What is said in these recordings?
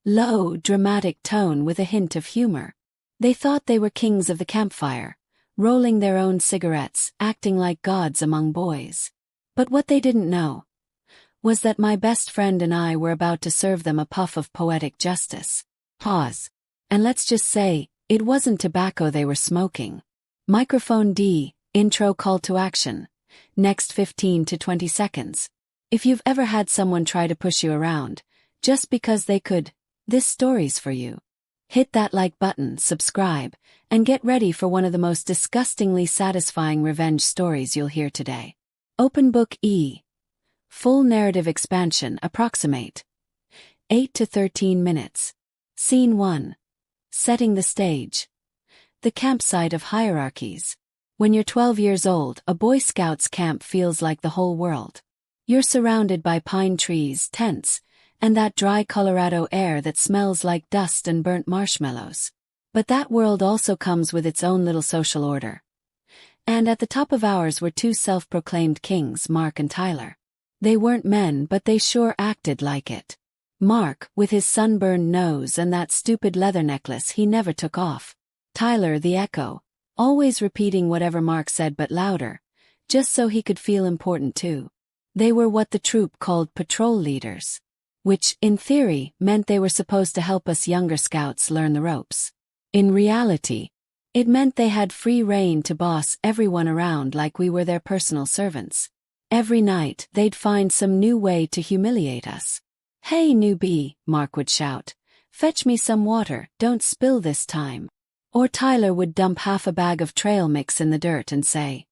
low, dramatic tone with a hint of humor. They thought they were kings of the campfire, rolling their own cigarettes, acting like gods among boys. But what they didn't know was that my best friend and I were about to serve them a puff of poetic justice. Pause. And let's just say, it wasn't tobacco they were smoking. Microphone D, intro call to action. Next 15 to 20 seconds. If you've ever had someone try to push you around, just because they could, this story's for you. Hit that like button, subscribe, and get ready for one of the most disgustingly satisfying revenge stories you'll hear today. Open Book E. Full narrative expansion approximate. 8 to 13 minutes. Scene 1. Setting the stage. The campsite of hierarchies. When you're 12 years old, a Boy Scouts camp feels like the whole world. You're surrounded by pine trees, tents, and that dry Colorado air that smells like dust and burnt marshmallows. But that world also comes with its own little social order. And at the top of ours were two self-proclaimed kings, Mark and Tyler. They weren't men, but they sure acted like it. Mark, with his sunburned nose and that stupid leather necklace he never took off. Tyler, the echo, always repeating whatever Mark said but louder, just so he could feel important too. They were what the troop called patrol leaders, which, in theory, meant they were supposed to help us younger scouts learn the ropes. In reality, it meant they had free rein to boss everyone around like we were their personal servants. Every night, they'd find some new way to humiliate us. "Hey, newbie," Mark would shout. "Fetch me some water, don't spill this time." Or Tyler would dump half a bag of trail mix in the dirt and say,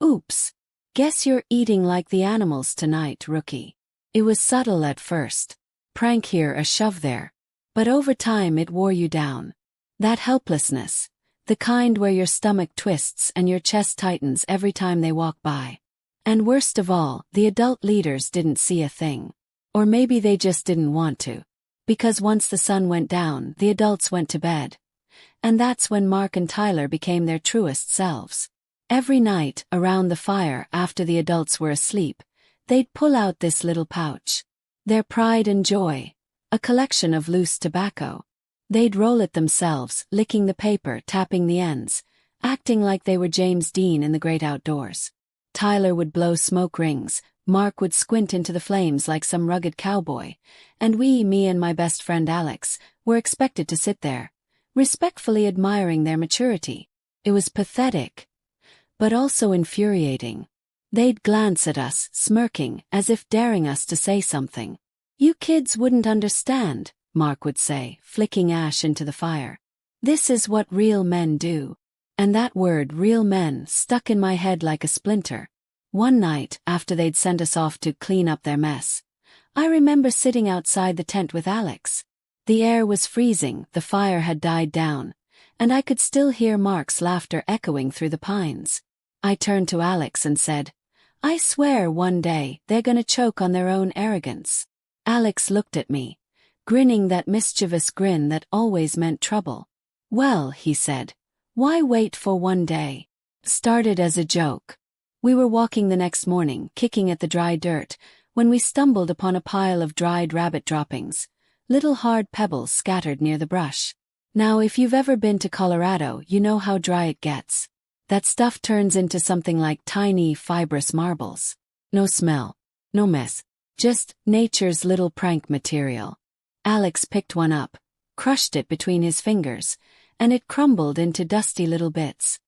"Oops. Guess you're eating like the animals tonight, rookie." It was subtle at first. Prank here, a shove there. But over time it wore you down. That helplessness. The kind where your stomach twists and your chest tightens every time they walk by. And worst of all, the adult leaders didn't see a thing. Or maybe they just didn't want to. Because once the sun went down, the adults went to bed. And that's when Mark and Tyler became their truest selves. Every night, around the fire after the adults were asleep, they'd pull out this little pouch. Their pride and joy. A collection of loose tobacco. They'd roll it themselves, licking the paper, tapping the ends, acting like they were James Dean in the great outdoors. Tyler would blow smoke rings, Mark would squint into the flames like some rugged cowboy, and me and my best friend Alex, were expected to sit there, respectfully admiring their maturity. It was pathetic, but also infuriating. They'd glance at us, smirking, as if daring us to say something. "You kids wouldn't understand," Mark would say, flicking ash into the fire. "This is what real men do." And that word, real men, stuck in my head like a splinter. One night, after they'd sent us off to clean up their mess, I remember sitting outside the tent with Alex. The air was freezing, the fire had died down, and I could still hear Mark's laughter echoing through the pines. I turned to Alex and said, "I swear one day they're gonna choke on their own arrogance." Alex looked at me, grinning that mischievous grin that always meant trouble. "Well," he said, "why wait for one day?" Started as a joke. We were walking the next morning, kicking at the dry dirt, when we stumbled upon a pile of dried rabbit droppings, little hard pebbles scattered near the brush. Now if you've ever been to Colorado, you know how dry it gets. That stuff turns into something like tiny, fibrous marbles. No smell. No mess. Just nature's little prank material. Alex picked one up, crushed it between his fingers, and it crumbled into dusty little bits.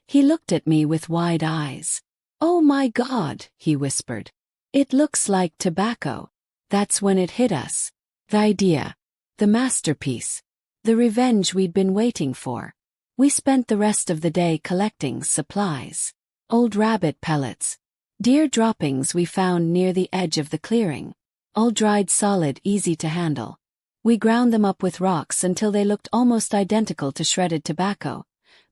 He looked at me with wide eyes. "Oh my God," he whispered. "It looks like tobacco." That's when it hit us. The idea. The masterpiece. The revenge we'd been waiting for. We spent the rest of the day collecting supplies. Old rabbit pellets. Deer droppings we found near the edge of the clearing. All dried solid, easy to handle. We ground them up with rocks until they looked almost identical to shredded tobacco.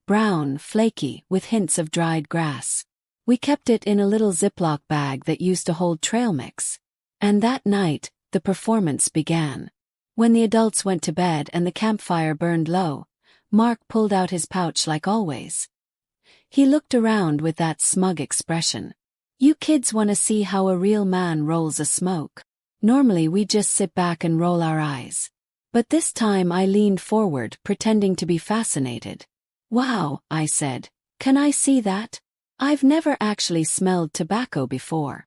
Brown, flaky, with hints of dried grass. We kept it in a little Ziploc bag that used to hold trail mix. And that night, the performance began. When the adults went to bed and the campfire burned low, Mark pulled out his pouch like always. He looked around with that smug expression. "You kids want to see how a real man rolls a smoke. Normally we just sit back and roll our eyes. But this time I leaned forward, pretending to be fascinated. "Wow," I said. "Can I see that? I've never actually smelled tobacco before."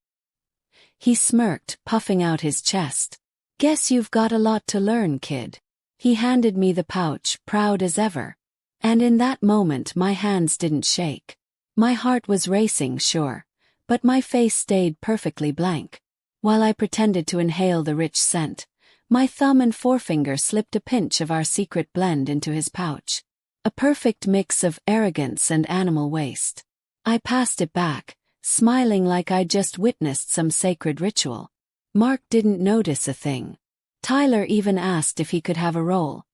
He smirked, puffing out his chest. "Guess you've got a lot to learn, kid." He handed me the pouch, proud as ever. And in that moment my hands didn't shake. My heart was racing, sure, but my face stayed perfectly blank. While I pretended to inhale the rich scent, my thumb and forefinger slipped a pinch of our secret blend into his pouch. A perfect mix of arrogance and animal waste. I passed it back, smiling like I'd just witnessed some sacred ritual. Mark didn't notice a thing. Tyler even asked if he could have a roll,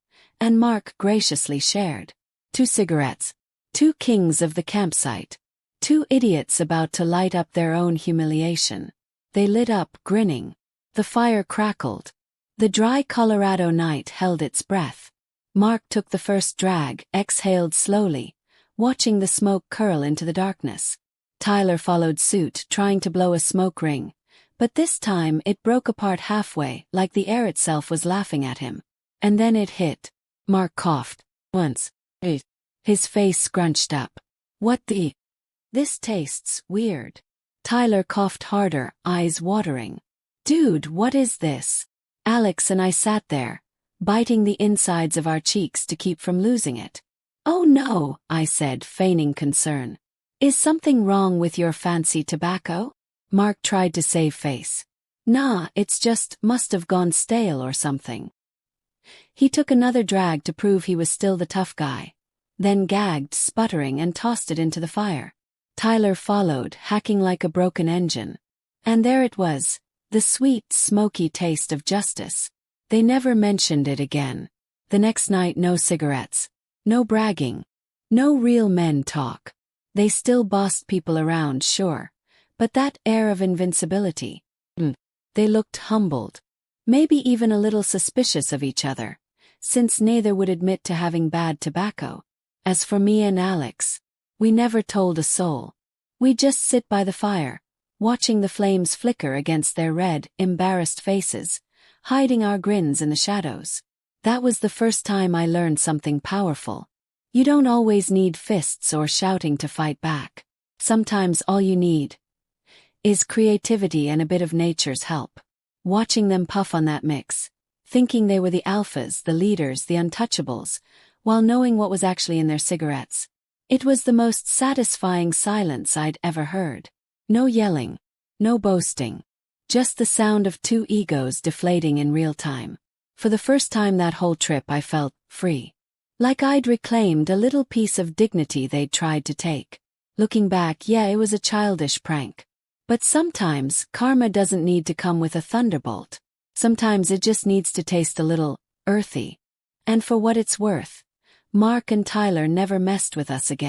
and Mark graciously shared. 2 cigarettes. 2 kings of the campsite. 2 idiots about to light up their own humiliation. They lit up, grinning. The fire crackled. The dry Colorado night held its breath. Mark took the first drag, exhaled slowly, watching the smoke curl into the darkness. Tyler followed suit, trying to blow a smoke ring, but this time it broke apart halfway, like the air itself was laughing at him. And then it hit. Mark coughed. "Once. His face scrunched up. "What the? This tastes weird." Tyler coughed harder, eyes watering. "Dude, what is this?" Alex and I sat there, biting the insides of our cheeks to keep from losing it. "Oh no," I said, feigning concern. "Is something wrong with your fancy tobacco?" Mark tried to save face. "Nah, it's just, must have gone stale or something." He took another drag to prove he was still the tough guy, then gagged, sputtering, and tossed it into the fire. Tyler followed, hacking like a broken engine. And there it was, the sweet, smoky taste of justice. They never mentioned it again. The next night, no cigarettes. No bragging. No real men talk. They still bossed people around, sure. But that air of invincibility. They looked humbled. Maybe even a little suspicious of each other, since neither would admit to having bad tobacco. As for me and Alex, we never told a soul. We'd just sit by the fire, watching the flames flicker against their red, embarrassed faces, hiding our grins in the shadows. That was the first time I learned something powerful. You don't always need fists or shouting to fight back. Sometimes all you need is creativity and a bit of nature's help. Watching them puff on that mix, thinking they were the alphas, the leaders, the untouchables, while knowing what was actually in their cigarettes. It was the most satisfying silence I'd ever heard. No yelling, no boasting. Just the sound of 2 egos deflating in real time. For the first time that whole trip I felt free. Like I'd reclaimed a little piece of dignity they'd tried to take. Looking back, yeah, it was a childish prank. But sometimes, karma doesn't need to come with a thunderbolt. Sometimes it just needs to taste a little earthy. And for what it's worth, Mark and Tyler never messed with us again.